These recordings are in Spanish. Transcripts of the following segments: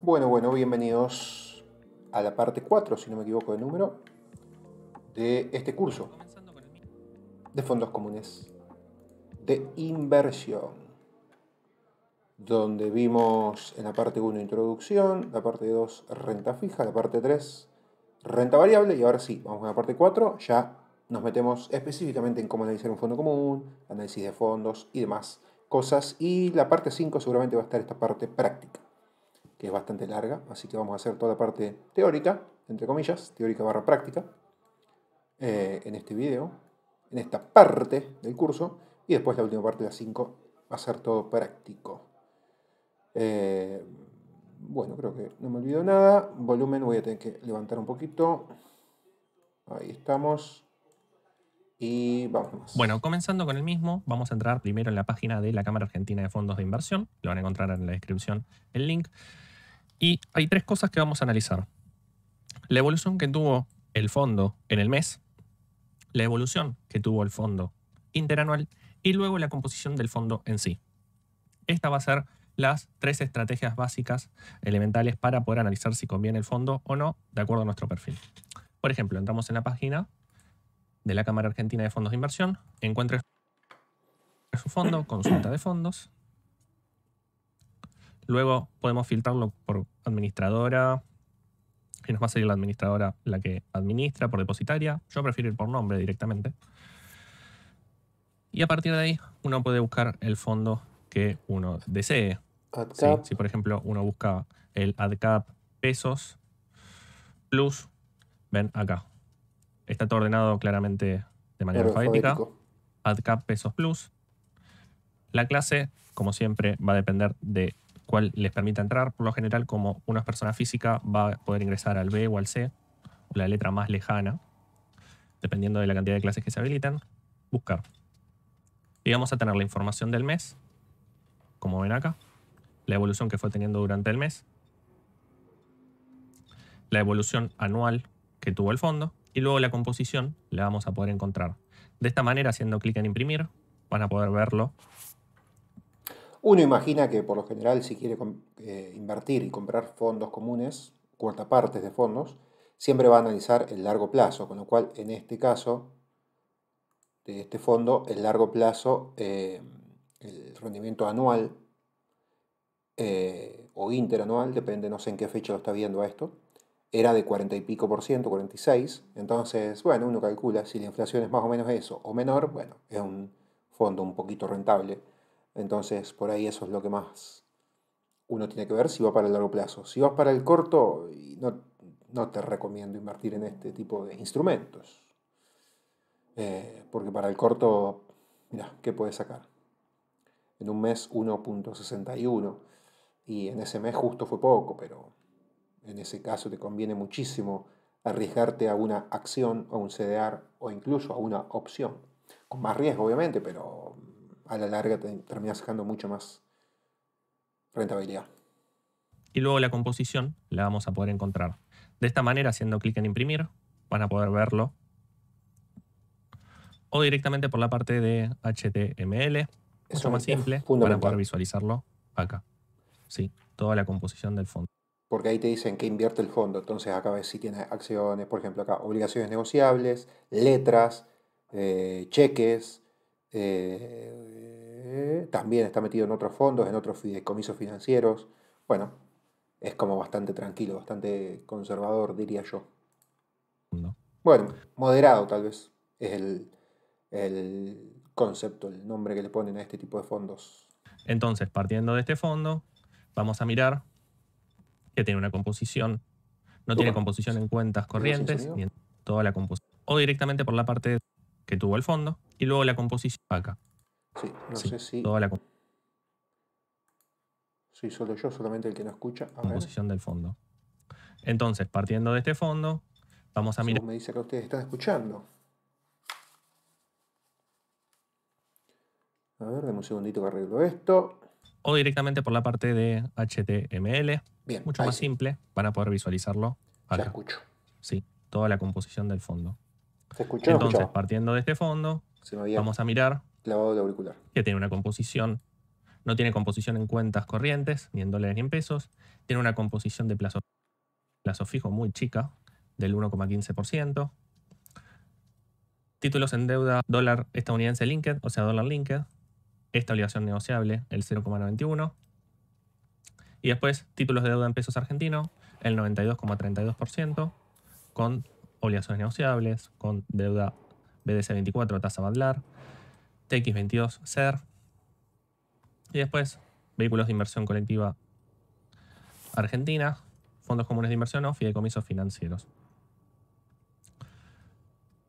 Bueno, bienvenidos a la parte 4, si no me equivoco de número, de este curso de fondos comunes de inversión, donde vimos en la parte 1 introducción, la parte 2 renta fija, la parte 3 renta variable, y ahora sí, vamos a la parte 4, ya nos metemos específicamente en cómo analizar un fondo común, análisis de fondos y demás cosas, y la parte 5 seguramente va a estar esta parte práctica, que es bastante larga, así que vamos a hacer toda la parte teórica, entre comillas, teórica barra práctica, en este video, en esta parte del curso, y después la última parte de las 5 va a ser todo práctico. Bueno, creo que no me olvido nada. Volumen voy a tener que levantar un poquito. Ahí estamos. Y vamos más. Bueno, comenzando con el mismo, vamos a entrar primero en la página de la Cámara Argentina de Fondos de Inversión. Lo van a encontrar en la descripción el link. Y hay tres cosas que vamos a analizar. La evolución que tuvo el fondo en el mes, la evolución que tuvo el fondo interanual y luego la composición del fondo en sí. Esta va a ser las tres estrategias básicas elementales para poder analizar si conviene el fondo o no de acuerdo a nuestro perfil. Por ejemplo, entramos en la página de la Cámara Argentina de Fondos de Inversión, encuentre su fondo, consulta de fondos. Luego podemos filtrarlo por administradora, y nos va a salir la administradora la que administra, por depositaria. Yo prefiero ir por nombre directamente. Y a partir de ahí uno puede buscar el fondo que uno desee. ¿Sí? Si por ejemplo uno busca el ADCAP pesos plus, ven acá. Está todo ordenado claramente de manera alfabética. ADCAP pesos plus. La clase, como siempre, va a depender de cuál les permita entrar. Por lo general, como una persona física, va a poder ingresar al B o al C, o la letra más lejana, dependiendo de la cantidad de clases que se habilitan. Buscar. Y vamos a tener la información del mes, como ven acá, la evolución que fue teniendo durante el mes, la evolución anual que tuvo el fondo, y luego la composición la vamos a poder encontrar. De esta manera, haciendo clic en imprimir, van a poder verlo. Uno imagina que por lo general, si quiere invertir y comprar fondos comunes, cuartapartes de fondos, siempre va a analizar el largo plazo, con lo cual en este caso de este fondo, el largo plazo, el rendimiento anual o interanual, depende, no sé en qué fecha lo está viendo a esto, era de 40 y pico por ciento, 46. Entonces, bueno, uno calcula si la inflación es más o menos eso o menor, bueno, es un fondo un poquito rentable. Entonces, por ahí eso es lo que más uno tiene que ver si va para el largo plazo. Si vas para el corto, no te recomiendo invertir en este tipo de instrumentos. Porque para el corto, mira, ¿qué puedes sacar? En un mes 1.61 y en ese mes justo fue poco, pero en ese caso te conviene muchísimo arriesgarte a una acción, a un CDR o incluso a una opción. Con más riesgo, obviamente, pero a la larga te terminas sacando mucho más rentabilidad. Y luego la composición la vamos a poder encontrar. De esta manera, haciendo clic en imprimir, van a poder verlo. O directamente por la parte de HTML, mucho más simple, van a poder visualizarlo acá. Sí, toda la composición del fondo. Porque ahí te dicen que invierte el fondo. Entonces acá ves si tiene acciones, por ejemplo acá, obligaciones negociables, letras, cheques. También está metido en otros fondos, en otros fideicomisos financieros. Bueno, es como bastante tranquilo, bastante conservador, diría yo. No. Bueno, moderado tal vez es el concepto, el nombre que le ponen a este tipo de fondos. Entonces, partiendo de este fondo, vamos a mirar que tiene una composición. No tiene composición en cuentas corrientes, ni en toda la composición. O directamente por la parte que tuvo el fondo, y luego la composición acá. Sí, no sé si... Toda la soy solo yo, solamente el que no escucha. composición del fondo. Entonces, partiendo de este fondo, vamos a mirar... me dice que ustedes están escuchando. A ver, dame un segundito que arreglo esto. O directamente por la parte de HTML. Bien, mucho más simple. Van a poder visualizarlo acá. Ya escucho. Sí, toda la composición del fondo. ¿Se escuchó? Entonces, partiendo de este fondo, vamos a mirar clavado el auricular. que tiene una composición. No tiene composición en cuentas corrientes, ni en dólares ni en pesos. Tiene una composición de plazo fijo muy chica, del 1,15%. Títulos en deuda dólar estadounidense linked, o sea, dólar linked. Esta obligación negociable, el 0,91%. Y después, títulos de deuda en pesos argentinos, el 92,32%, con obligaciones negociables, con deuda BDC24, tasa Badlar, TX22, SER. Y después, vehículos de inversión colectiva argentina, fondos comunes de inversión o fideicomisos financieros.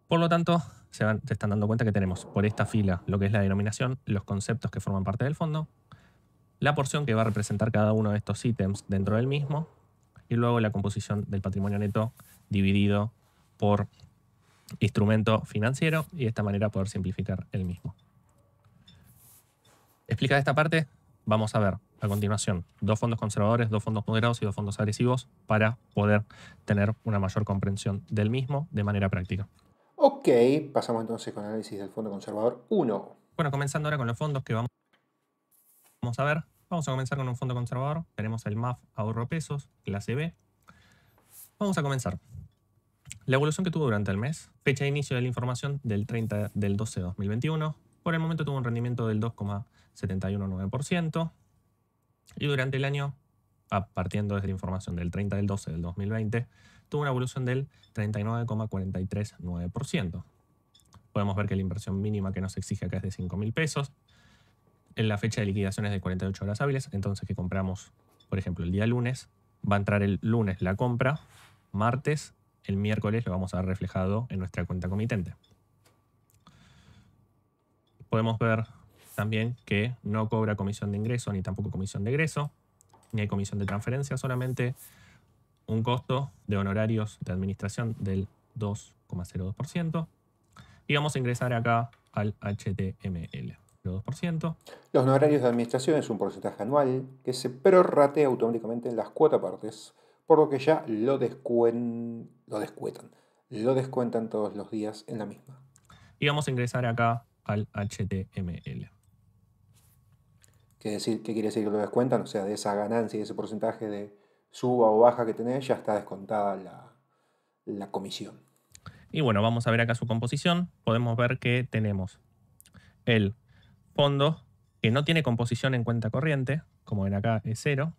Por lo tanto, se están dando cuenta que tenemos por esta fila lo que es la denominación, los conceptos que forman parte del fondo, la porción que va a representar cada uno de estos ítems dentro del mismo, y luego la composición del patrimonio neto dividido por instrumento financiero, y de esta manera poder simplificar el mismo. Explicada esta parte, vamos a ver a continuación 2 fondos conservadores, 2 fondos moderados y 2 fondos agresivos para poder tener una mayor comprensión del mismo de manera práctica. Ok, pasamos entonces con el análisis del fondo conservador 1. Bueno, comenzando ahora con los fondos que vamos a ver. Vamos a comenzar con un fondo conservador. Tenemos el MAF Ahorro Pesos, clase B. Vamos a comenzar. La evolución que tuvo durante el mes. Fecha de inicio de la información del 30 del 12 de 2021. Por el momento tuvo un rendimiento del 2,719%. Y durante el año, partiendo desde la información del 30 del 12 del 2020, tuvo una evolución del 39,439%. Podemos ver que la inversión mínima que nos exige acá es de 5.000 pesos. En la fecha de liquidación es de 48 horas hábiles, entonces que compramos, por ejemplo, el día lunes, va a entrar el lunes la compra, martes, el miércoles lo vamos a ver reflejado en nuestra cuenta comitente. Podemos ver también que no cobra comisión de ingreso ni tampoco comisión de egreso, ni hay comisión de transferencia, solamente un costo de honorarios de administración del 2,02%. Y vamos a ingresar acá al HTML, el 2%. Los honorarios de administración es un porcentaje anual que se prorratea automáticamente en las cuotapartes, por lo que ya lo descuentan todos los días en la misma. Y vamos a ingresar acá al HTML. ¿Qué quiere decir que lo descuentan? O sea, de esa ganancia y ese porcentaje de suba o baja que tenés, ya está descontada la comisión. Y bueno, vamos a ver acá su composición. Podemos ver que tenemos el fondo que no tiene composición en cuenta corriente, como ven acá es 0,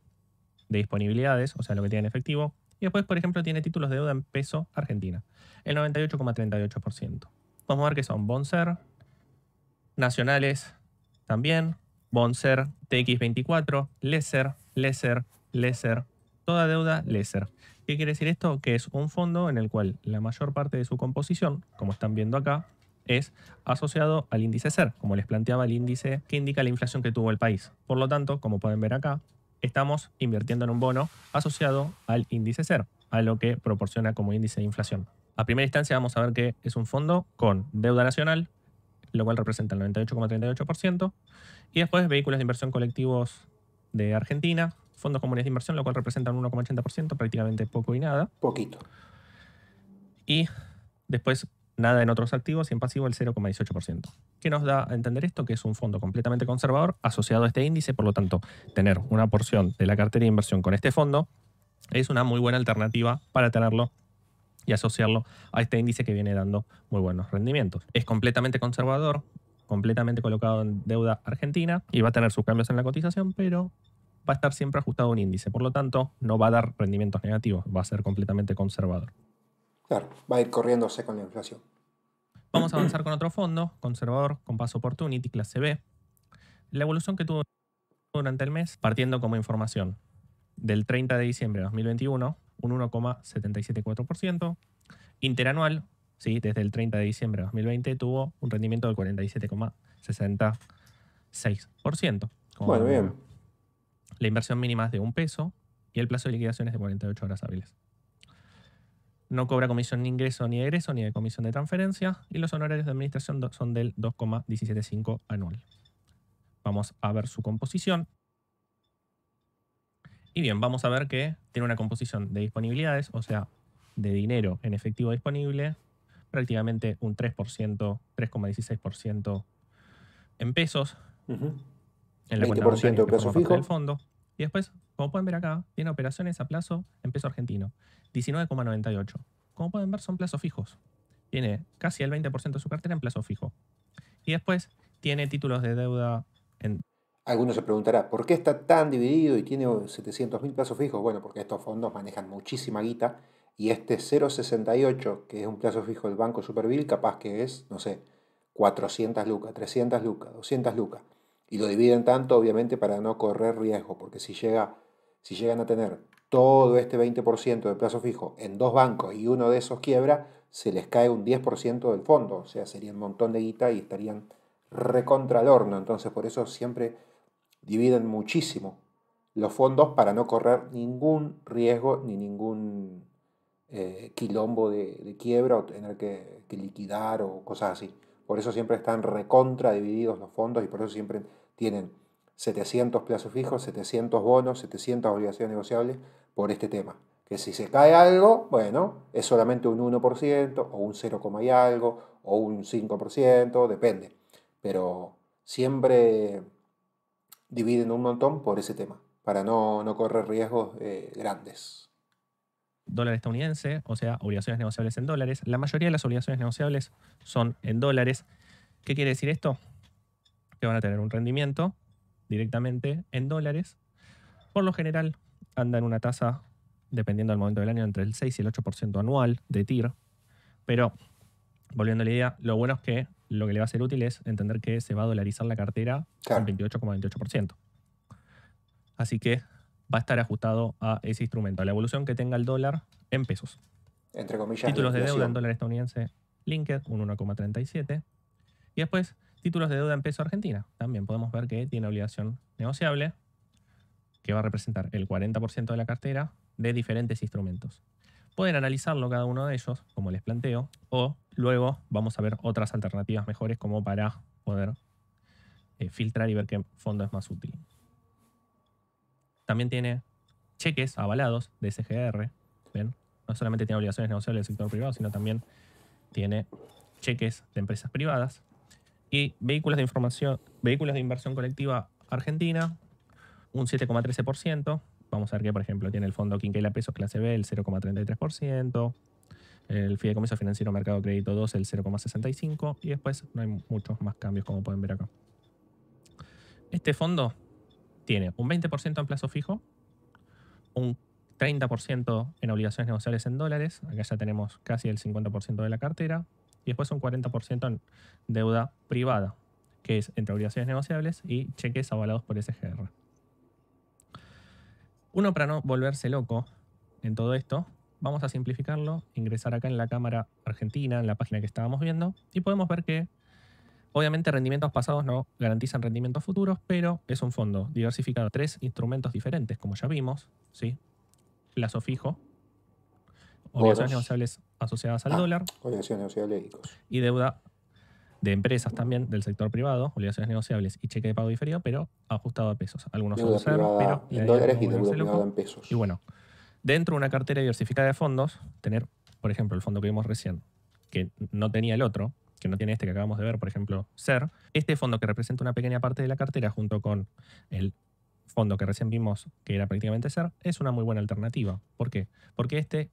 de disponibilidades, o sea, lo que tiene en efectivo. Y después, por ejemplo, tiene títulos de deuda en peso argentina, el 98,38%. Podemos ver que son Bonser, nacionales también, Bonser, TX24, Lesser, toda deuda Lesser. ¿Qué quiere decir esto? Que es un fondo en el cual la mayor parte de su composición, como están viendo acá, es asociado al índice SER, como les planteaba el índice que indica la inflación que tuvo el país. Por lo tanto, como pueden ver acá, estamos invirtiendo en un bono asociado al índice SER, a lo que proporciona como índice de inflación. A primera instancia vamos a ver que es un fondo con deuda nacional, lo cual representa el 98,38%, y después vehículos de inversión colectivos de Argentina, fondos comunes de inversión, lo cual representan un 1,80%, prácticamente poco y nada. Poquito. Y después nada en otros activos y en pasivo el 0,18%. ¿Qué nos da a entender esto? Que es un fondo completamente conservador asociado a este índice, por lo tanto, tener una porción de la cartera de inversión con este fondo es una muy buena alternativa para tenerlo y asociarlo a este índice que viene dando muy buenos rendimientos. Es completamente conservador, completamente colocado en deuda argentina y va a tener sus cambios en la cotización, pero va a estar siempre ajustado a un índice. Por lo tanto, no va a dar rendimientos negativos, va a ser completamente conservador. Claro, va a ir corriéndose con la inflación. Vamos a avanzar con otro fondo, conservador, Compass Opportunity, clase B. La evolución que tuvo durante el mes, partiendo como información del 30 de diciembre de 2021, un 1,774%. Interanual, ¿sí? Desde el 30 de diciembre de 2020 tuvo un rendimiento del 47,66%. Bueno, bien. La inversión mínima es de $1 y el plazo de liquidación es de 48 horas hábiles. No cobra comisión ni ingreso ni egreso ni de comisión de transferencia y los honorarios de administración son del 2,175 anual. Vamos a ver su composición. Y bien, vamos a ver que tiene una composición de disponibilidades, o sea, de dinero en efectivo disponible, prácticamente un 3%, 3,16% en pesos. en la cuenta 20% bancaria de que plazo forma parte fijo. del fondo. Y después, como pueden ver acá, tiene operaciones a plazo en peso argentino, 19,98. Como pueden ver, son plazos fijos. Tiene casi el 20% de su cartera en plazo fijo. Y después tiene títulos de deuda en... Alguno se preguntará, ¿por qué está tan dividido y tiene 700.000 plazos fijos? Bueno, porque estos fondos manejan muchísima guita y este 0,68, que es un plazo fijo del Banco Superville, capaz que es, no sé, 400 lucas, 300 lucas, 200 lucas. Y lo dividen tanto, obviamente, para no correr riesgo, porque si llegan a tener todo este 20% de plazo fijo en dos bancos y uno de esos quiebra, se les cae un 10% del fondo. O sea, sería un montón de guita y estarían recontra el horno. Entonces, por eso siempre dividen muchísimo los fondos para no correr ningún riesgo ni ningún quilombo de quiebra o tener que liquidar o cosas así. Por eso siempre están recontra divididos los fondos y por eso siempre tienen 700 plazos fijos, 700 bonos, 700 obligaciones negociables por este tema. Que si se cae algo, bueno, es solamente un 1% o un 0, y algo o un 5%, depende. Pero siempre dividen un montón por ese tema, para no correr riesgos grandes. Dólar estadounidense, o sea, obligaciones negociables en dólares. La mayoría de las obligaciones negociables son en dólares. ¿Qué quiere decir esto? Que van a tener un rendimiento directamente en dólares. Por lo general, andan una tasa, dependiendo del momento del año, entre el 6 y el 8% anual de TIR. Pero, volviendo a la idea, lo bueno es que lo que le va a ser útil es entender que se va a dolarizar la cartera Claro. un 28,28%. Así que va a estar ajustado a ese instrumento, a la evolución que tenga el dólar en pesos. Entre comillas, Títulos de deuda en inflación. dólar estadounidense, Linked, un 1,37. Y después, títulos de deuda en peso argentina. También podemos ver que tiene obligación negociable, que va a representar el 40% de la cartera de diferentes instrumentos. Pueden analizarlo cada uno de ellos, como les planteo, o luego vamos a ver otras alternativas mejores como para poder filtrar y ver qué fondo es más útil. También tiene cheques avalados de SGR. ¿Ven? No solamente tiene obligaciones negociables del sector privado, sino también tiene cheques de empresas privadas. Y vehículos de inversión colectiva argentina, un 7,13%. Vamos a ver que, por ejemplo, tiene el fondo Quinquela Pesos clase B, el 0,33%. El Fideicomiso Financiero Mercado Crédito 2, el 0,65%. Y después no hay muchos más cambios, como pueden ver acá. Este fondo tiene un 20% en plazo fijo, un 30% en obligaciones negociables en dólares. Acá ya tenemos casi el 50% de la cartera. Y después un 40% en deuda privada, que es entre obligaciones negociables y cheques avalados por SGR. Uno, para no volverse loco en todo esto, vamos a simplificarlo, ingresar acá en la cámara argentina, en la página que estábamos viendo, y podemos ver que obviamente rendimientos pasados no garantizan rendimientos futuros, pero es un fondo diversificado en 3 instrumentos diferentes, como ya vimos, ¿sí? Plazo fijo, obligaciones negociables asociadas al dólar, obligaciones negociables y deuda de empresas también del sector privado, obligaciones negociables y cheque de pago diferido, pero ajustado a pesos. Algunos deuda son cero, pero en dólares y deuda privada loco. en pesos. Y bueno, dentro de una cartera diversificada de fondos, tener, por ejemplo, el fondo que vimos recién, que no tenía el otro, que no tiene este que acabamos de ver, por ejemplo, SER, este fondo que representa una pequeña parte de la cartera junto con el fondo que recién vimos, que era prácticamente SER, es una muy buena alternativa. ¿Por qué? Porque este,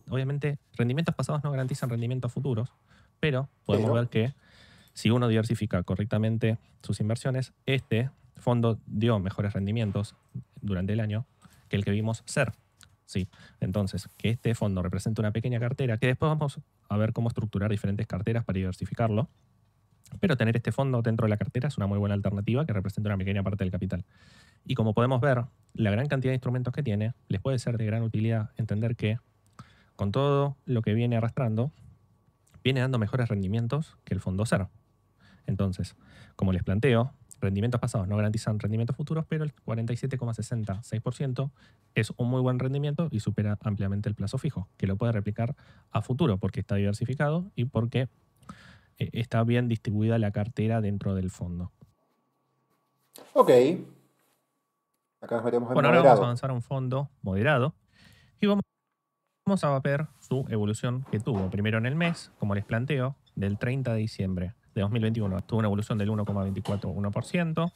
obviamente, rendimientos pasados no garantizan rendimientos futuros, pero podemos ver que si uno diversifica correctamente sus inversiones, este fondo dio mejores rendimientos durante el año que el que vimos SER. Sí, entonces, que este fondo represente una pequeña cartera, que después vamos a ver cómo estructurar diferentes carteras para diversificarlo, pero tener este fondo dentro de la cartera es una muy buena alternativa que representa una pequeña parte del capital. Y como podemos ver, la gran cantidad de instrumentos que tiene, les puede ser de gran utilidad entender que con todo lo que viene arrastrando, viene dando mejores rendimientos que el fondo SER. Entonces, como les planteo, rendimientos pasados no garantizan rendimientos futuros, pero el 47,66% es un muy buen rendimiento y supera ampliamente el plazo fijo, que lo puede replicar a futuro porque está diversificado y porque está bien distribuida la cartera dentro del fondo. Ok. Acá nos metemos en bueno, ahora vamos a avanzar a un fondo moderado y vamos a ver su evolución que tuvo primero en el mes, como les planteo, del 30 de diciembre de 2021 tuvo una evolución del 1,241%.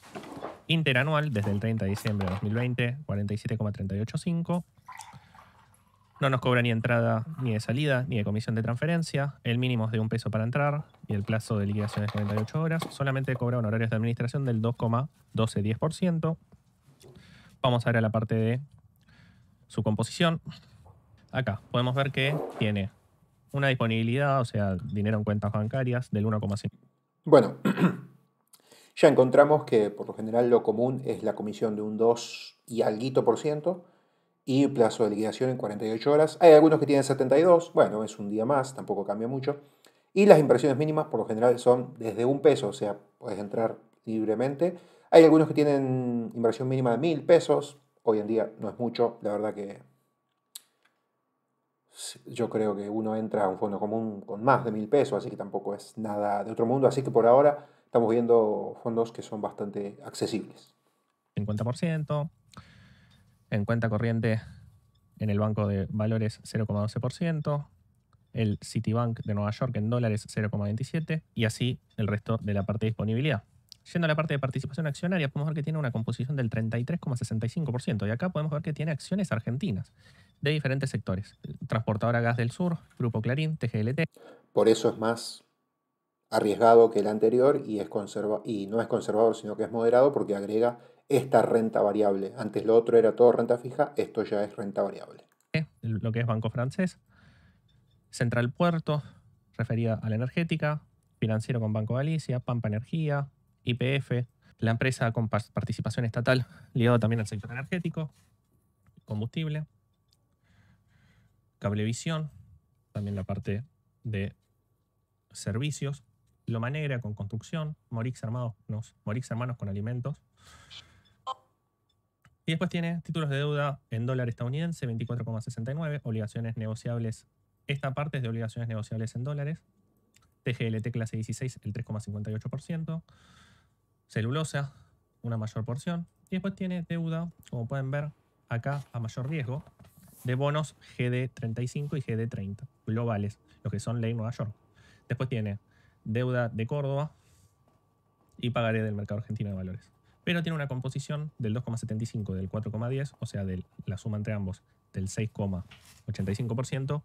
Interanual, desde el 30 de diciembre de 2020, 47,385. No nos cobra ni entrada ni de salida, ni de comisión de transferencia. El mínimo es de $1 para entrar y el plazo de liquidación es 48 horas. Solamente cobra honorarios de administración del 2,1210%. Vamos a ver a la parte de su composición. Acá podemos ver que tiene una disponibilidad, o sea, dinero en cuentas bancarias del 1,5%. Bueno, ya encontramos que por lo general lo común es la comisión de un 2 y alguito por ciento y plazo de liquidación en 48 horas. Hay algunos que tienen 72, bueno, es un día más, tampoco cambia mucho. Y las inversiones mínimas por lo general son desde $1, o sea, puedes entrar libremente. Hay algunos que tienen inversión mínima de $1000, hoy en día no es mucho, la verdad que yo creo que uno entra a un fondo común con más de $1000, así que tampoco es nada de otro mundo, así que por ahora estamos viendo fondos que son bastante accesibles. 50%. En cuenta corriente en el Banco de Valores 0,12%. El Citibank de Nueva York en dólares 0,27%. Y así el resto de la parte de disponibilidad. Yendo a la parte de participación accionaria, podemos ver que tiene una composición del 33,65%. Y acá podemos ver que tiene acciones argentinas de diferentes sectores. Transportadora Gas del Sur, Grupo Clarín, TGLT. Por eso es más arriesgado que el anterior y no es conservador, sino que es moderado porque agrega esta renta variable. Antes lo otro era todo renta fija, esto ya es renta variable. Lo que es Banco Francés. Central Puerto, referida a la energética. Financiero con Banco Galicia, Pampa Energía, YPF, la empresa con participación estatal ligada también al sector energético, combustible. Cablevisión, también la parte de servicios. Loma Negra con construcción. Morix Hermanos con alimentos. Y después tiene títulos de deuda en dólar estadounidense, 24,69. Obligaciones negociables. Esta parte es de obligaciones negociables en dólares. TGLT clase 16, el 3,58%. Celulosa, una mayor porción. Y después tiene deuda, como pueden ver acá, a mayor riesgo, de bonos GD35 y GD30, globales, los que son ley Nueva York. Después tiene deuda de Córdoba y pagaré del mercado argentino de valores. Pero tiene una composición del 2,75, del 4,10, o sea, de la suma entre ambos, del 6,85%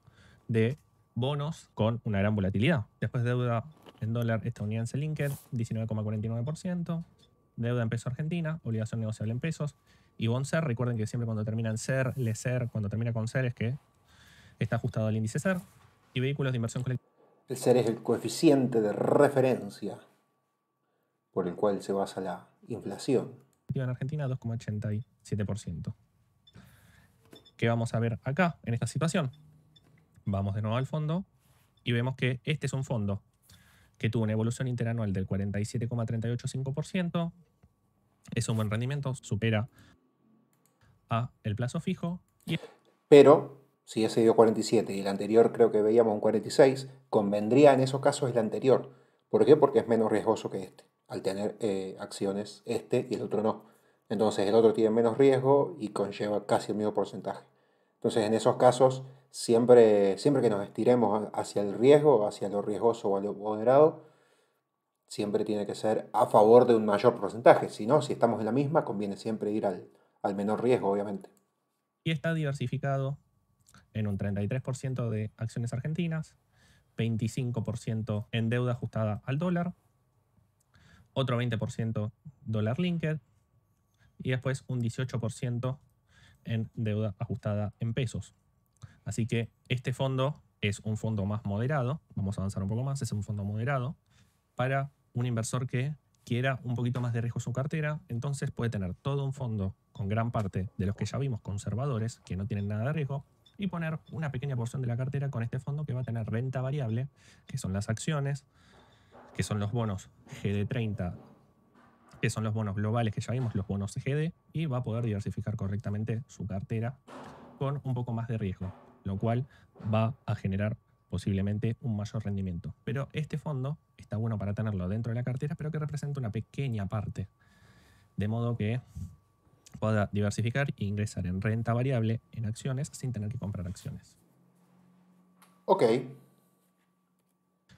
de bonos con una gran volatilidad. Después deuda en dólar estadounidense linked, 19,49%. Deuda en peso argentina, obligación negociable en pesos. Y BONSER, recuerden que siempre cuando termina en SER, LESER, cuando termina con SER es que está ajustado al índice SER. Y vehículos de inversión colectiva. El SER es el coeficiente de referencia por el cual se basa la inflación. En Argentina, 2,87%. ¿Qué vamos a ver acá en esta situación? Vamos de nuevo al fondo y vemos que este es un fondo que tuvo una evolución interanual del 47,385%. Es un buen rendimiento, supera a el plazo fijo. Pero si ese dio 47 y el anterior creo que veíamos un 46, convendría en esos casos el anterior. ¿Por qué? Porque es menos riesgoso que este, al tener acciones este y el otro no. Entonces el otro tiene menos riesgo y conlleva casi el mismo porcentaje. Entonces en esos casos, siempre que nos estiremos hacia el riesgo, hacia lo riesgoso o a lo moderado, siempre tiene que ser a favor de un mayor porcentaje. Si no, si estamos en la misma, conviene siempre ir al menor riesgo, obviamente. Y está diversificado en un 33% de acciones argentinas, 25% en deuda ajustada al dólar, otro 20% dólar linked y después un 18% en deuda ajustada en pesos. Así que este fondo es un fondo más moderado, vamos a avanzar un poco más, es un fondo moderado para un inversor que quiera un poquito más de riesgo en su cartera, entonces puede tener todo un fondo con gran parte de los que ya vimos conservadores, que no tienen nada de riesgo, y poner una pequeña porción de la cartera con este fondo que va a tener renta variable, que son las acciones, que son los bonos GD30, que son los bonos globales que ya vimos, los bonos GD, y va a poder diversificar correctamente su cartera con un poco más de riesgo, lo cual va a generar posiblemente un mayor rendimiento. Pero este fondo está bueno para tenerlo dentro de la cartera, pero que representa una pequeña parte, de modo que pueda diversificar e ingresar en renta variable en acciones sin tener que comprar acciones. Ok.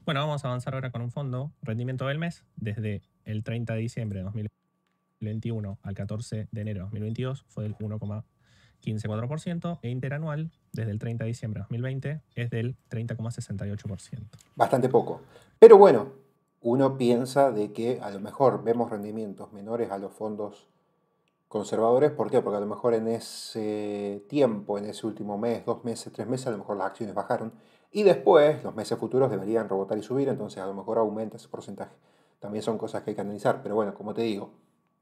Bueno, vamos a avanzar ahora con un fondo. Rendimiento del mes, desde el 30 de diciembre de 2021 al 14 de enero de 2022 fue del 1,154% e interanual, desde el 30 de diciembre de 2020, es del 30,68%. Bastante poco. Pero bueno, uno piensa de que a lo mejor vemos rendimientos menores a los fondos conservadores. ¿Por qué? Porque a lo mejor en ese tiempo, en ese último mes, 2 meses, 3 meses, a lo mejor las acciones bajaron. Y después, los meses futuros deberían rebotar y subir, entonces a lo mejor aumenta ese porcentaje. También son cosas que hay que analizar. Pero bueno, como te digo,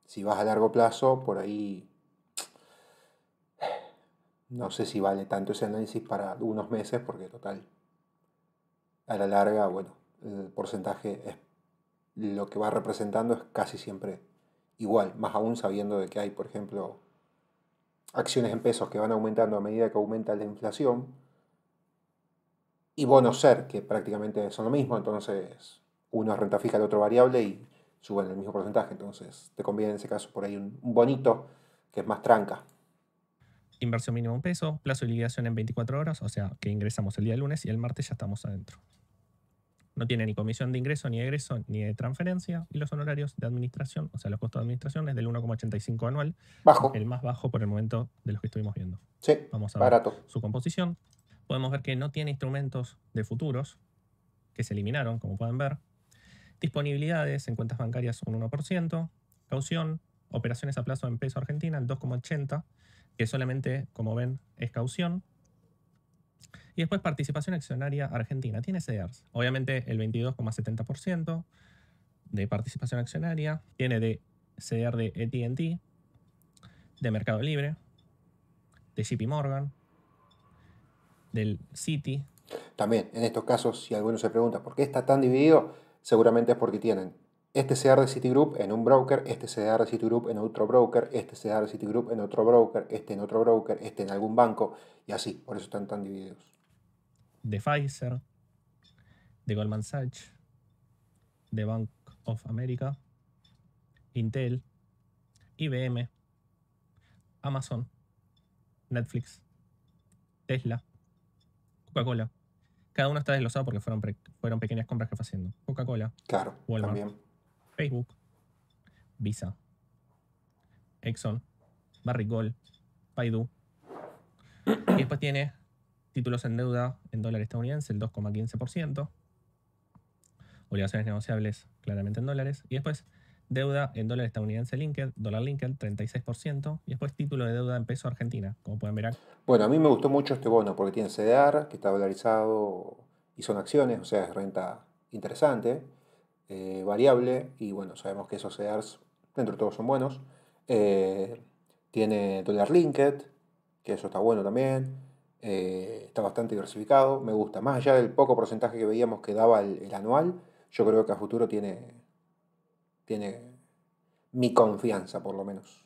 si vas a largo plazo, por ahí no sé si vale tanto ese análisis para unos meses, porque total, a la larga, bueno, el porcentaje es lo que va representando es casi siempre igual, más aún sabiendo de que hay, por ejemplo, acciones en pesos que van aumentando a medida que aumenta la inflación y bonos SER que prácticamente son lo mismo, entonces uno es renta fija, el otro variable y suben el mismo porcentaje, entonces te conviene en ese caso por ahí un bonito que es más tranca. Inversión mínimo $1, plazo de liquidación en 24 horas, o sea que ingresamos el día lunes y el martes ya estamos adentro. No tiene ni comisión de ingreso, ni de egreso, ni de transferencia. Y los honorarios de administración, o sea, los costos de administración, es del 1,85 anual. Bajo. El más bajo por el momento de los que estuvimos viendo. Sí, vamos a barato. ver su composición. Podemos ver que no tiene instrumentos de futuros, que se eliminaron, como pueden ver. Disponibilidades en cuentas bancarias un 1%. Caución, operaciones a plazo en peso argentina, el 2,80, que solamente, como ven, es caución. Y después participación accionaria argentina. Tiene CDRs. Obviamente el 22,70% de participación accionaria. Tiene de CDR de AT&T, de Mercado Libre, de JP Morgan, del Citi. También, en estos casos, si alguno se pregunta por qué está tan dividido, seguramente es porque tienen este CDR de Citigroup en un broker, este CDR de Citigroup en otro broker, este CDR de Citigroup en otro broker, este en otro broker, este en algún banco, y así, por eso están tan divididos. De Pfizer, de Goldman Sachs, de Bank of America, Intel, IBM, Amazon, Netflix, Tesla, Coca-Cola. Cada uno está desglosado porque fueron pequeñas compras que fue haciendo. Coca-Cola, Claro, Walmart, también. Facebook, Visa, Exxon, Barrick Gold, Baidu. Y después tiene títulos en deuda en dólar estadounidense, el 2,15%. Obligaciones negociables claramente en dólares. Y después deuda en dólar estadounidense linked, dólar linked, 36%. Y después título de deuda en peso argentina, como pueden ver acá. Bueno, a mí me gustó mucho este bono porque tiene CDR, que está dolarizado y son acciones, o sea, es renta interesante, variable, y bueno, sabemos que esos CDRs dentro de todo son buenos. Tiene dólar linked, que eso está bueno también. Está bastante diversificado, me gusta. Más allá del poco porcentaje que veíamos que daba el anual, yo creo que a futuro tiene mi confianza, por lo menos.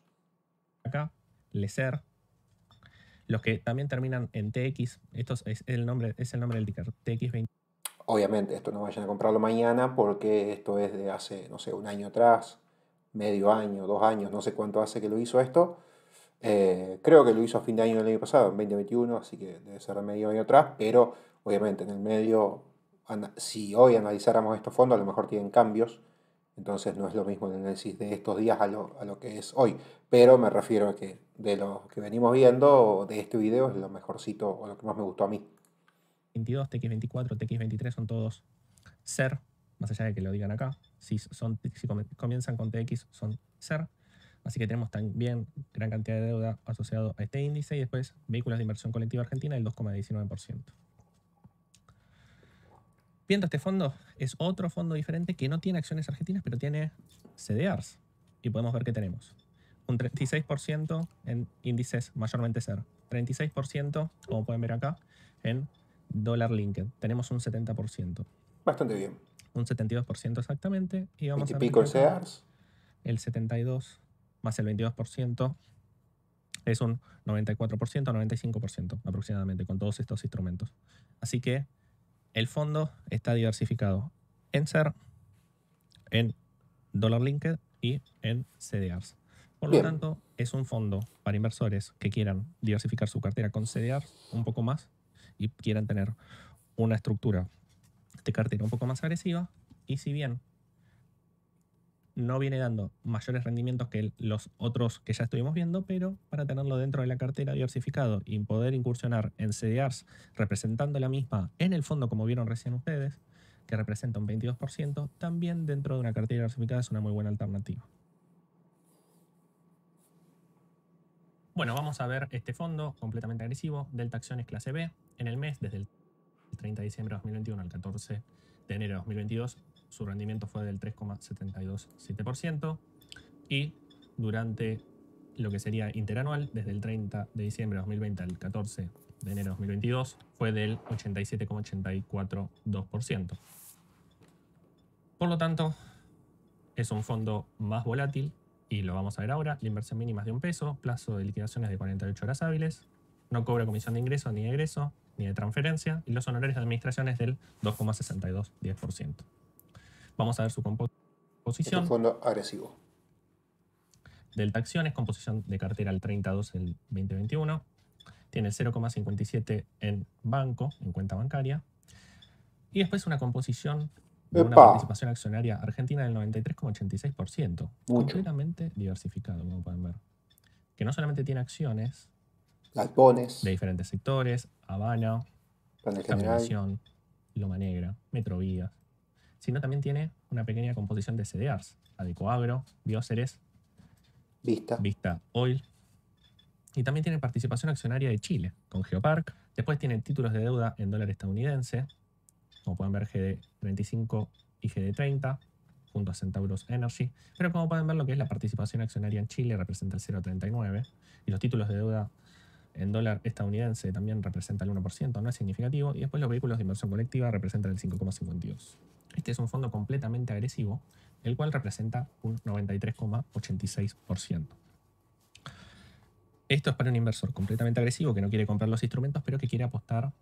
Acá, LESER. Los que también terminan en TX, esto es el nombre del ticker, TX20. Obviamente, esto no vayan a comprarlo mañana porque esto es de hace, no sé, un año atrás, medio año, 2 años, no sé cuánto hace que lo hizo esto. Creo que lo hizo a fin de año del año pasado, en 2021, así que debe ser de medio año atrás, pero obviamente en el medio, si hoy analizáramos estos fondos, a lo mejor tienen cambios, entonces no es lo mismo el análisis de estos días a lo que es hoy, pero me refiero a que de lo que venimos viendo de este video es lo mejorcito o lo que más me gustó a mí. 22, TX24, TX23 son todos SER, más allá de que lo digan acá. Si comienzan con TX son SER. Así que tenemos también gran cantidad de deuda asociado a este índice y después vehículos de inversión colectiva argentina el 2,19%. Viendo este fondo, es otro fondo diferente que no tiene acciones argentinas, pero tiene CDRs. Y podemos ver que tenemos un 36% en índices mayormente SER, 36%, como pueden ver acá, en dólar linked. Tenemos un 70%. Bastante bien. Un 72% exactamente. Y vamos 20 a y ver pico que en acá CDRs. el 72 más el 22% es un 94%, 95% aproximadamente con todos estos instrumentos. Así que el fondo está diversificado en SER, en dólar linked y en CDRs. Por lo Bien. tanto, es un fondo para inversores que quieran diversificar su cartera con CDRs un poco más y quieran tener una estructura de cartera un poco más agresiva, y si bien no viene dando mayores rendimientos que los otros que ya estuvimos viendo, pero para tenerlo dentro de la cartera diversificado y poder incursionar en CDRs representando la misma en el fondo, como vieron recién ustedes, que representa un 22%, también dentro de una cartera diversificada es una muy buena alternativa. Bueno, vamos a ver este fondo completamente agresivo, Delta Acciones clase B, en el mes desde el 30 de diciembre de 2021 al 14 de enero de 2022. Su rendimiento fue del 3,727% y durante lo que sería interanual, desde el 30 de diciembre de 2020 al 14 de enero de 2022, fue del 87,842%. Por lo tanto, es un fondo más volátil y lo vamos a ver ahora. La inversión mínima es de $1, plazo de liquidaciones de 48 horas hábiles, no cobra comisión de ingreso ni de egreso ni de transferencia y los honorarios de administración es del 2,6210%. Vamos a ver su composición. Es un fondo agresivo. Delta Acciones, composición de cartera al 30/2 del 2021. Tiene el 0,57 en banco, en cuenta bancaria. Y después una composición de una participación accionaria argentina del 93,86%. Completamente diversificado, como pueden ver. Que no solamente tiene acciones galpones de diferentes sectores, Habana, Cablevisión, Loma Negra, Metrovías, sino también tiene una pequeña composición de CDRs, Adecoagro, Bioceres, Vista Oil, y también tiene participación accionaria de Chile, con Geopark. Después tiene títulos de deuda en dólar estadounidense, como pueden ver GD35 y GD30, junto a Centauros Energy. Pero como pueden ver, lo que es la participación accionaria en Chile representa el 0,39, y los títulos de deuda en dólar estadounidense también representa el 1%, no es significativo, y después los vehículos de inversión colectiva representan el 5,52. Este es un fondo completamente agresivo, el cual representa un 93,86%. Esto es para un inversor completamente agresivo que no quiere comprar los instrumentos, pero que quiere apostar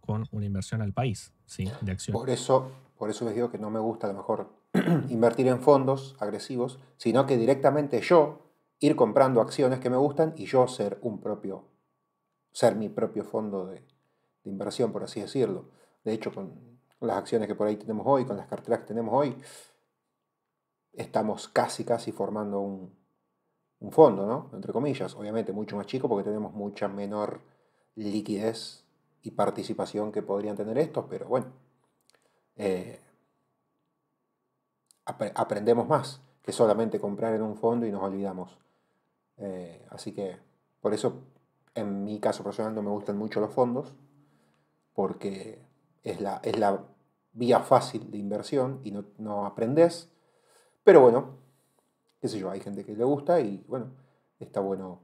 con una inversión al país, ¿sí? De acciones. Por eso les digo que no me gusta a lo mejor invertir en fondos agresivos, sino que directamente yo ir comprando acciones que me gustan y yo ser mi propio fondo de inversión, por así decirlo. De hecho, con las acciones que por ahí tenemos hoy, con las carteras que tenemos hoy, estamos casi formando un fondo, ¿no? Entre comillas, obviamente mucho más chico porque tenemos mucha menor liquidez y participación que podrían tener estos, pero bueno, aprendemos más que solamente comprar en un fondo y nos olvidamos. Así que por eso en mi caso personal no me gustan mucho los fondos, porque es la vía fácil de inversión y no aprendes. Pero bueno, qué sé yo, hay gente que le gusta y bueno, está bueno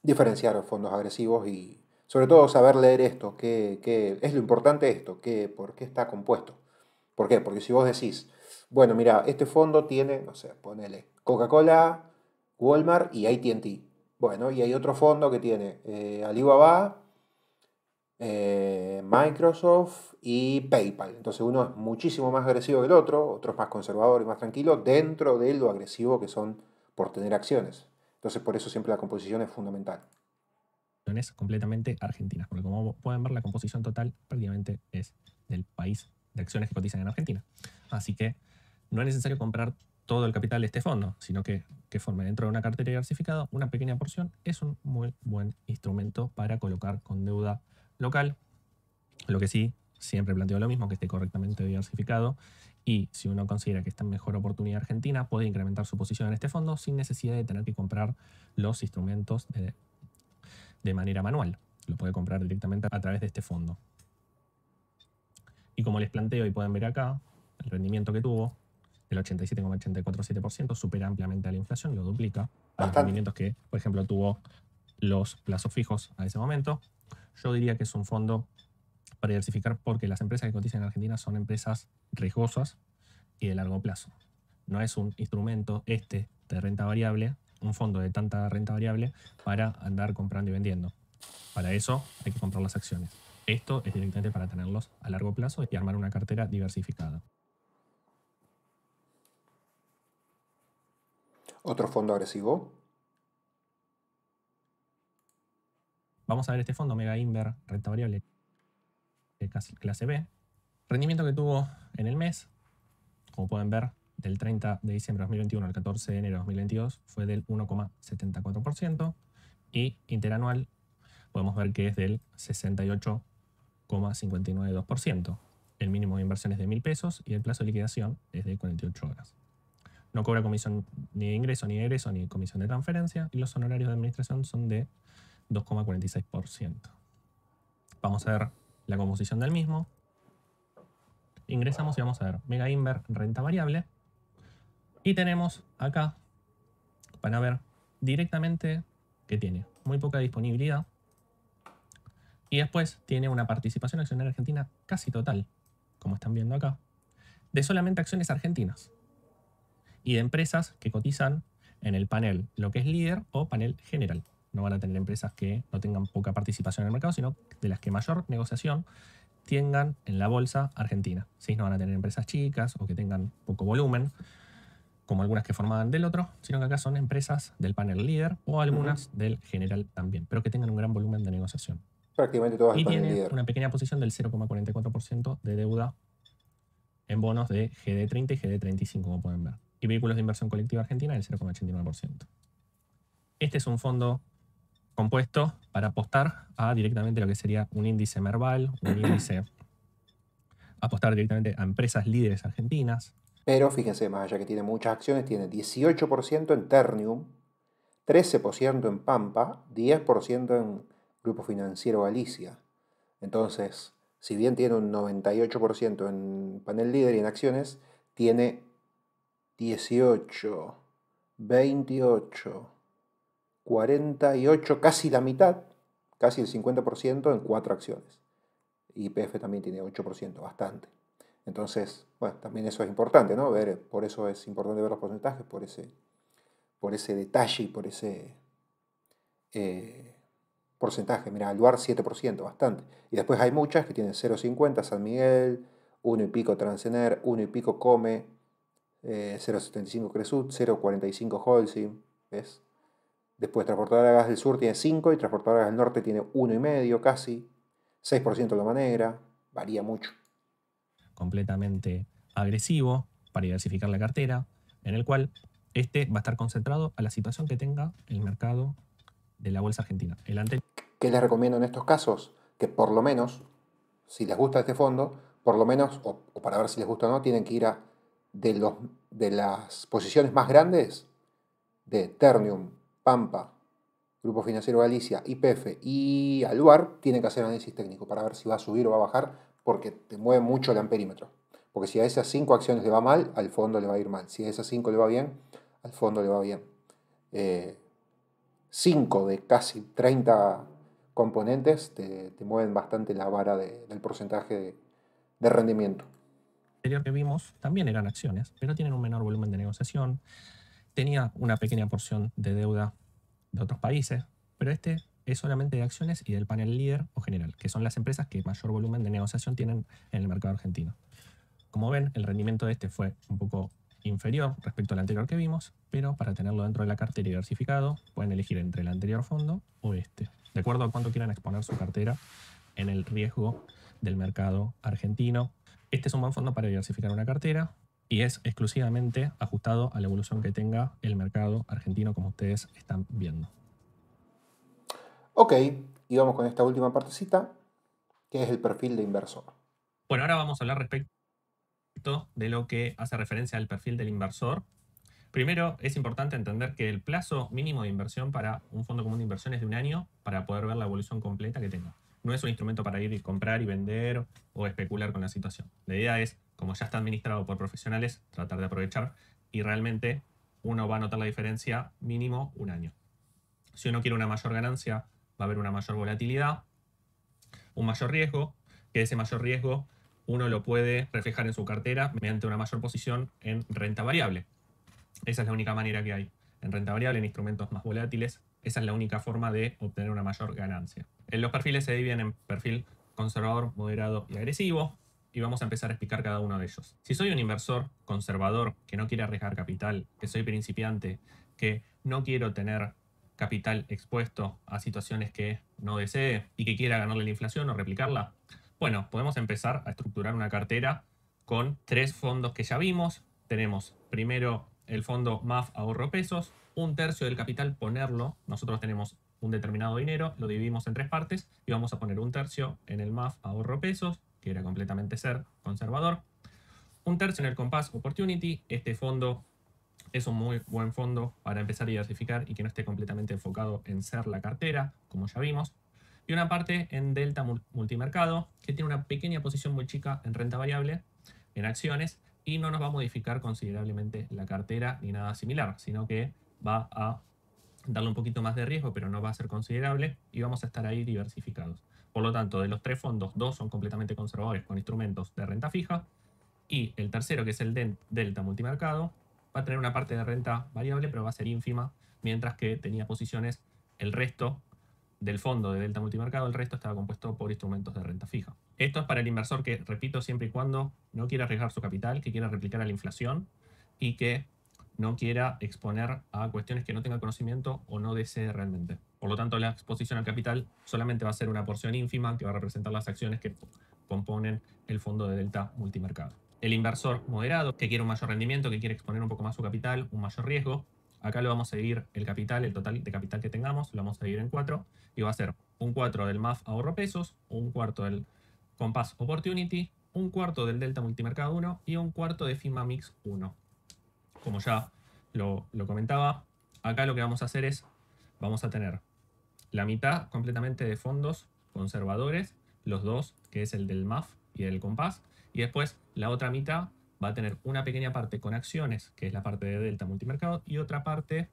diferenciar los fondos agresivos y sobre todo saber leer esto, que es lo importante esto, por qué está compuesto. ¿Por qué? Porque si vos decís, bueno, mira, este fondo tiene, no sé, ponele Coca-Cola, Walmart y AT&T. Bueno, y hay otro fondo que tiene Alibaba, Microsoft y PayPal. Entonces uno es muchísimo más agresivo que el otro es más conservador y más tranquilo dentro de lo agresivo que son por tener acciones. Entonces por eso siempre la composición es fundamental. Completamente argentinas, porque como pueden ver la composición total prácticamente es del país de acciones que cotizan en Argentina. Así que no es necesario comprar todo el capital de este fondo, sino que forme dentro de una cartera diversificada una pequeña porción es un muy buen instrumento para colocar con deuda local. Lo que sí, siempre planteo lo mismo, que esté correctamente diversificado, y si uno considera que está en mejor oportunidad Argentina, puede incrementar su posición en este fondo sin necesidad de tener que comprar los instrumentos de manera manual. Lo puede comprar directamente a través de este fondo. Y como les planteo y pueden ver acá, el rendimiento que tuvo, el 87,847%, supera ampliamente a la inflación, lo duplica a los rendimientos que, por ejemplo, tuvo los plazos fijos a ese momento. Yo diría que es un fondo para diversificar porque las empresas que cotizan en Argentina son empresas riesgosas y de largo plazo. No es un instrumento de renta variable, un fondo de tanta renta variable para andar comprando y vendiendo. Para eso hay que comprar las acciones. Esto es directamente para tenerlos a largo plazo y armar una cartera diversificada. ¿Otro fondo agresivo? Vamos a ver este fondo Mega Inver, renta variable clase B. Rendimiento que tuvo en el mes, como pueden ver, del 30 de diciembre de 2021 al 14 de enero de 2022 fue del 1,74% y interanual podemos ver que es del 68,592%. El mínimo de inversión es de 1.000 pesos y el plazo de liquidación es de 48 horas. No cobra comisión ni de ingreso ni de egreso ni comisión de transferencia y los honorarios de administración son de 2,46%. Vamos a ver la composición del mismo. Ingresamos y vamos a ver Mega Inver renta variable. Y tenemos acá, van a ver directamente que tiene muy poca disponibilidad. Y después tiene una participación accionaria argentina casi total, como están viendo acá, de solamente acciones argentinas. Y de empresas que cotizan en el panel, lo que es líder o panel general. No van a tener empresas que no tengan poca participación en el mercado, sino de las que mayor negociación tengan en la bolsa argentina. ¿Sí? No van a tener empresas chicas o que tengan poco volumen, como algunas que formaban del otro, sino que acá son empresas del panel líder o algunas del general también, pero que tengan un gran volumen de negociación. Prácticamente todas del Y panel tiene líder. una pequeña posición del 0,44% de deuda en bonos de GD30 y GD35, como pueden ver. Y vehículos de inversión colectiva argentina del 0,89%. Este es un fondo compuesto para apostar a directamente lo que sería un índice Merval, un índice apostar directamente a empresas líderes argentinas. Pero fíjense, más allá que tiene muchas acciones, tiene 18% en Ternium, 13% en Pampa, 10% en Grupo Financiero Galicia. Entonces, si bien tiene un 98% en panel líder y en acciones, tiene 18, 28, 48, casi la mitad, casi el 50% en 4 acciones. Y YPF también tiene 8%, bastante. Entonces, bueno, también eso es importante, ¿no? Por eso es importante ver los porcentajes, por ese detalle y por ese porcentaje. Mira, Aluar 7%, bastante. Y después hay muchas que tienen 0,50 San Miguel, 1 y pico Transener, 1 y pico Come, 0,75 Cresut, 0,45 Holcim, ¿ves? Después Transportadora de Gas del Sur tiene 5 y Transportadora de Gas del Norte tiene 1,5 casi, 6% Loma Negra, varía mucho. Completamente agresivo para diversificar la cartera, en el cual este va a estar concentrado a la situación que tenga el mercado de la bolsa argentina. ¿Qué les recomiendo en estos casos? Que por lo menos, si les gusta este fondo, por lo menos, o para ver si les gusta o no, tienen que ir a de las posiciones más grandes de Ternium, Pampa, Grupo Financiero Galicia, YPF y Aluar, tienen que hacer análisis técnico para ver si va a subir o va a bajar, porque te mueve mucho el amperímetro. Porque si a esas 5 acciones le va mal, al fondo le va a ir mal. Si a esas 5 le va bien, al fondo le va bien. 5 de casi 30 componentes te mueven bastante la vara del porcentaje de rendimiento. Anterior que vimos también eran acciones, pero tienen un menor volumen de negociación. Tenía una pequeña porción de deuda de otros países, pero este es solamente de acciones y del panel líder o general, que son las empresas que mayor volumen de negociación tienen en el mercado argentino. Como ven, el rendimiento de este fue un poco inferior respecto al anterior que vimos, pero para tenerlo dentro de la cartera y diversificado, pueden elegir entre el anterior fondo o este, de acuerdo a cuánto quieran exponer su cartera en el riesgo del mercado argentino. Este es un buen fondo para diversificar una cartera y es exclusivamente ajustado a la evolución que tenga el mercado argentino, como ustedes están viendo. Ok, y vamos con esta última partecita, que es el perfil de inversor. Bueno, ahora vamos a hablar respecto de lo que hace referencia al perfil del inversor. Primero, es importante entender que el plazo mínimo de inversión para un fondo común de inversión es de 1 año para poder ver la evolución completa que tenga. No es un instrumento para ir y comprar y vender o especular con la situación. La idea es, como ya está administrado por profesionales, tratar de aprovechar y realmente uno va a notar la diferencia mínimo 1 año. Si uno quiere una mayor ganancia, va a haber una mayor volatilidad, un mayor riesgo, que ese mayor riesgo uno lo puede reflejar en su cartera mediante una mayor posición en renta variable. Esa es la única manera que hay. En renta variable, en instrumentos más volátiles, esa es la única forma de obtener una mayor ganancia. Los perfiles se dividen en perfil conservador, moderado y agresivo, y vamos a empezar a explicar cada uno de ellos. Si soy un inversor conservador que no quiere arriesgar capital, que soy principiante, que no quiero tener capital expuesto a situaciones que no desee y que quiera ganarle la inflación o replicarla, Bueno, podemos empezar a estructurar una cartera con 3 fondos que ya vimos. Tenemos primero el fondo MAF ahorro pesos, 1/3 del capital ponerlo. Nosotros tenemos un determinado dinero, lo dividimos en 3 partes y vamos a poner 1/3 en el MAF ahorro pesos, que era completamente ser conservador. 1/3 en el Compass Opportunity. Este fondo es un muy buen fondo para empezar a diversificar y que no esté completamente enfocado en ser la cartera, como ya vimos. Y una parte en Delta Multimercado, que tiene una pequeña posición muy chica en renta variable, en acciones, y no nos va a modificar considerablemente la cartera ni nada similar, sino que va a darle un poquito más de riesgo, pero no va a ser considerable, y vamos a estar ahí diversificados. Por lo tanto, de los 3 fondos, 2 son completamente conservadores con instrumentos de renta fija, y el tercero, que es el Delta Multimercado, va a tener una parte de renta variable, pero va a ser ínfima, mientras que tenía posiciones, el resto del fondo de Delta Multimercado, el resto estaba compuesto por instrumentos de renta fija. Esto es para el inversor que, repito, siempre y cuando no quiera arriesgar su capital, que quiera replicar a la inflación y que no quiera exponer a cuestiones que no tenga conocimiento o no desee realmente. Por lo tanto, la exposición al capital solamente va a ser una porción ínfima que va a representar las acciones que componen el fondo de Delta Multimercado. El inversor moderado, que quiere un mayor rendimiento, que quiere exponer un poco más su capital, un mayor riesgo, acá lo vamos a dividir el capital, el total de capital que tengamos, lo vamos a dividir en 4 y va a ser 1/4 del MAF ahorro pesos, 1/4 del Compass Opportunity, 1/4 del Delta Multimercado 1 y 1/4 de FIMA Mix 1. Como ya lo comentaba, acá lo que vamos a hacer es, vamos a tener la mitad completamente de fondos conservadores, los dos, que es el del MAF y el Compass, y después la otra mitad va a tener una pequeña parte con acciones, que es la parte de Delta Multimercado, y otra parte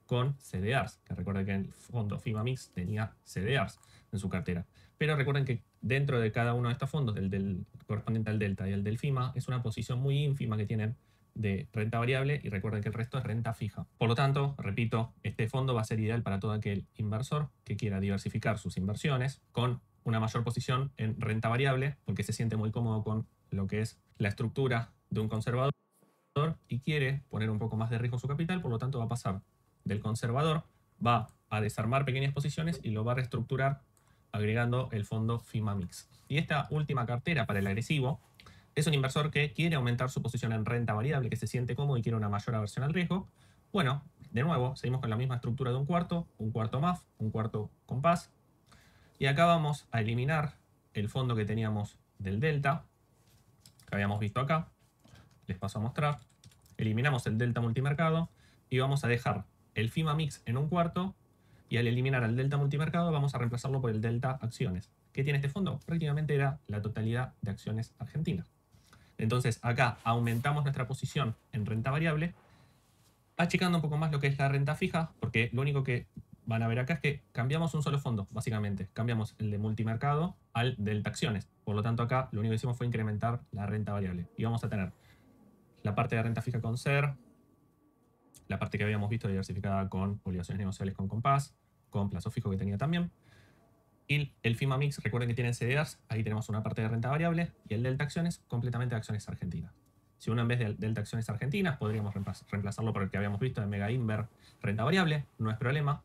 con CDRs, que recuerden que el fondo FIMA Mix tenía CDRs en su cartera. Pero recuerden que dentro de cada uno de estos fondos, el del correspondiente al Delta y el del FIMA, es una posición muy ínfima que tienen de renta variable y recuerden que el resto es renta fija. Por lo tanto, repito, este fondo va a ser ideal para todo aquel inversor que quiera diversificar sus inversiones con una mayor posición en renta variable porque se siente muy cómodo con lo que es la estructura de un conservador y quiere poner un poco más de riesgo su capital, por lo tanto va a pasar del conservador, va a desarmar pequeñas posiciones y lo va a reestructurar agregando el fondo FIMA Mix. Y esta última cartera para el agresivo es un inversor que quiere aumentar su posición en renta variable, que se siente cómodo y quiere una mayor aversión al riesgo. Bueno, de nuevo, seguimos con la misma estructura de un cuarto MAF, un cuarto Compass. Y acá vamos a eliminar el fondo que teníamos del Delta, que habíamos visto acá. Les paso a mostrar. Eliminamos el Delta Multimercado y vamos a dejar el FIMA Mix en un cuarto, y al eliminar al Delta Multimercado vamos a reemplazarlo por el Delta Acciones. ¿Qué tiene este fondo? Prácticamente era la totalidad de acciones argentinas. Entonces acá aumentamos nuestra posición en renta variable, achicando un poco más lo que es la renta fija, porque lo único que van a ver acá es que cambiamos un solo fondo, básicamente. Cambiamos el de multimercado al Delta Acciones. Por lo tanto acá lo único que hicimos fue incrementar la renta variable. Y vamos a tener la parte de renta fija con SER, la parte que habíamos visto diversificada con obligaciones negociables con Compass, con plazo fijo que tenía también. Y el FIMA Mix, recuerden que tienen CDRs, ahí tenemos una parte de renta variable, y el Delta Acciones, completamente de acciones argentinas. Si uno en vez de Delta Acciones argentinas, podríamos reemplazarlo por el que habíamos visto de Mega Inver renta variable, no es problema,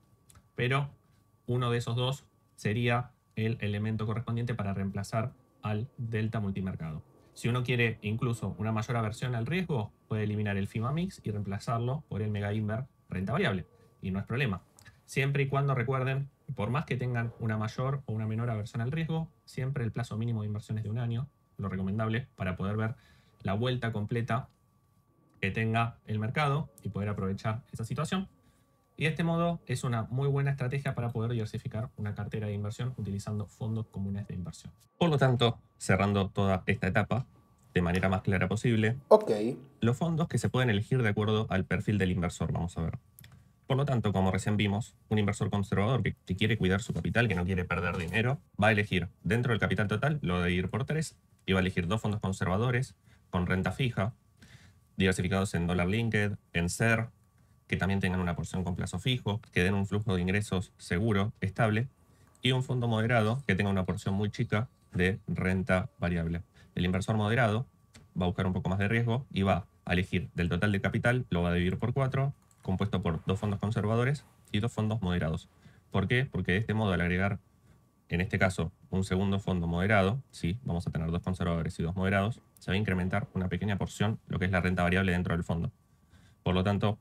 pero uno de esos dos sería el elemento correspondiente para reemplazar al Delta Multimercado. Si uno quiere incluso una mayor aversión al riesgo, puede eliminar el FIMA Mix y reemplazarlo por el Mega Inver renta variable, y no es problema. Siempre y cuando recuerden, por más que tengan una mayor o una menor aversión al riesgo, siempre el plazo mínimo de inversión es de 1 año, lo recomendable para poder ver la vuelta completa que tenga el mercado y poder aprovechar esa situación. Y de este modo es una muy buena estrategia para poder diversificar una cartera de inversión utilizando fondos comunes de inversión. Por lo tanto, cerrando toda esta etapa de manera más clara posible, los fondos que se pueden elegir de acuerdo al perfil del inversor, vamos a ver. Por lo tanto, como recién vimos, un inversor conservador que quiere cuidar su capital, que no quiere perder dinero, va a elegir dentro del capital total, lo va a dividir por 3, y va a elegir 2 fondos conservadores con renta fija, diversificados en dólar linked, en SER, que también tengan una porción con plazo fijo, que den un flujo de ingresos seguro, estable, y un fondo moderado que tenga una porción muy chica de renta variable. El inversor moderado va a buscar un poco más de riesgo y va a elegir del total de capital, lo va a dividir por 4, compuesto por 2 fondos conservadores y 2 fondos moderados. ¿Por qué? Porque de este modo, al agregar en este caso, un segundo fondo moderado, sí, vamos a tener 2 conservadores y 2 moderados, se va a incrementar una pequeña porción lo que es la renta variable dentro del fondo. Por lo tanto,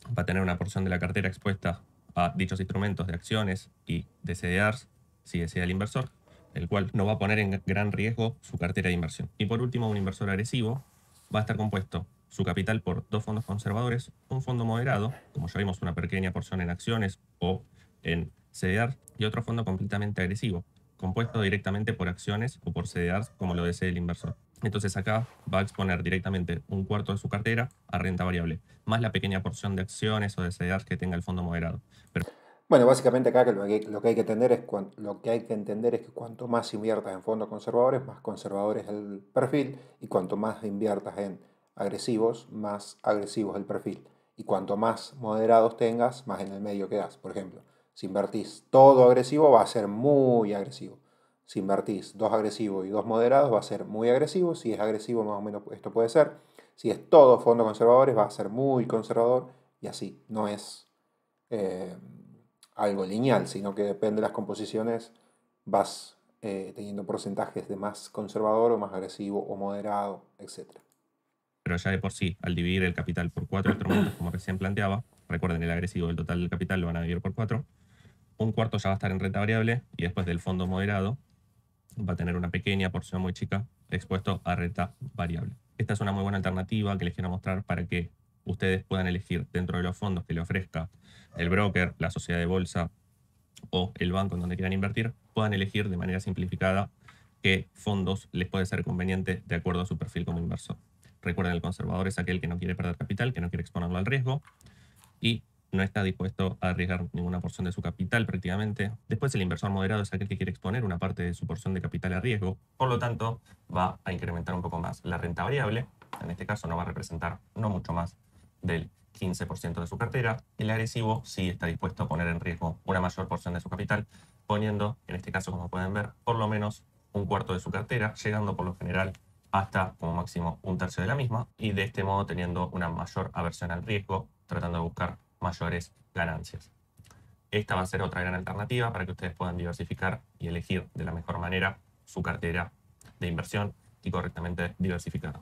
va a tener una porción de la cartera expuesta a dichos instrumentos de acciones y de CDRs, si desea el inversor, el cual no va a poner en gran riesgo su cartera de inversión. Y por último, un inversor agresivo va a estar compuesto su capital por 2 fondos conservadores, un fondo moderado, como ya vimos, una pequeña porción en acciones o en CDR, y otro fondo completamente agresivo, compuesto directamente por acciones o por CDRs, como lo desee el inversor. Entonces acá va a exponer directamente un cuarto de su cartera a renta variable, más la pequeña porción de acciones o de CDRs que tenga el fondo moderado. Bueno, básicamente acá lo que hay que entender es que cuanto más inviertas en fondos conservadores, más conservador es el perfil, y cuanto más inviertas en agresivos, más agresivo es el perfil. Y cuanto más moderados tengas, más en el medio quedas. Por ejemplo, si invertís todo agresivo, va a ser muy agresivo. Si invertís 2 agresivos y 2 moderados, va a ser muy agresivo. Si es agresivo, más o menos esto puede ser. Si es todo fondos conservadores, va a ser muy conservador, y así. No es eh, algo lineal, sino que depende de las composiciones, vas teniendo porcentajes de más conservador o más agresivo o moderado, etc. Pero ya de por sí, al dividir el capital por 4 instrumentos, como recién planteaba, recuerden, el agresivo del total del capital lo van a dividir por 4, un cuarto ya va a estar en renta variable y después del fondo moderado va a tener una pequeña porción muy chica expuesto a renta variable. Esta es una muy buena alternativa que les quiero mostrar para que ustedes puedan elegir dentro de los fondos que le ofrezca el broker, la sociedad de bolsa o el banco en donde quieran invertir, puedan elegir de manera simplificada qué fondos les puede ser conveniente de acuerdo a su perfil como inversor. Recuerden, el conservador es aquel que no quiere perder capital, que no quiere exponerlo al riesgo y no está dispuesto a arriesgar ninguna porción de su capital prácticamente. Después el inversor moderado es aquel que quiere exponer una parte de su porción de capital a riesgo, por lo tanto va a incrementar un poco más la renta variable. En este caso no va a representar no mucho más del 15% de su cartera. El agresivo sí está dispuesto a poner en riesgo una mayor porción de su capital, poniendo, en este caso como pueden ver, por lo menos un cuarto de su cartera, llegando por lo general hasta como máximo un tercio de la misma, y de este modo teniendo una mayor aversión al riesgo, tratando de buscar mayores ganancias. Esta va a ser otra gran alternativa para que ustedes puedan diversificar y elegir de la mejor manera su cartera de inversión y correctamente diversificada.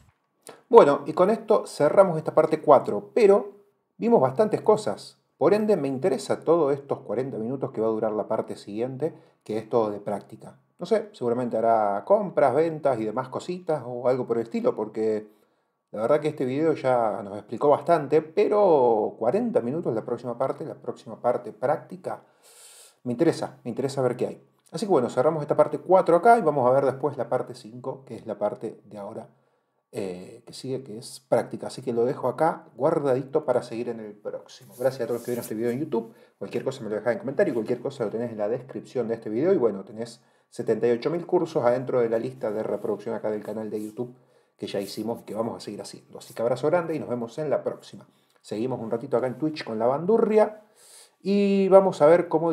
Bueno, y con esto cerramos esta parte 4, pero vimos bastantes cosas. Por ende, me interesa todos estos 40 minutos que va a durar la parte siguiente, que es todo de práctica. No sé, seguramente hará compras, ventas y demás cositas o algo por el estilo, porque la verdad que este video ya nos explicó bastante, pero 40 minutos la próxima parte práctica, me interesa ver qué hay. Así que bueno, cerramos esta parte 4 acá y vamos a ver después la parte 5, que es la parte de ahora que sigue, que es práctica. Así que lo dejo acá guardadito para seguir en el próximo. Gracias a todos los que vieron este video en YouTube. Cualquier cosa me lo dejáis en comentario, cualquier cosa lo tenés en la descripción de este video. Y bueno, tenés 78.000 cursos adentro de la lista de reproducción acá del canal de YouTube que ya hicimos y que vamos a seguir haciendo. Así que abrazo grande y nos vemos en la próxima. Seguimos un ratito acá en Twitch con la bandurria y vamos a ver cómo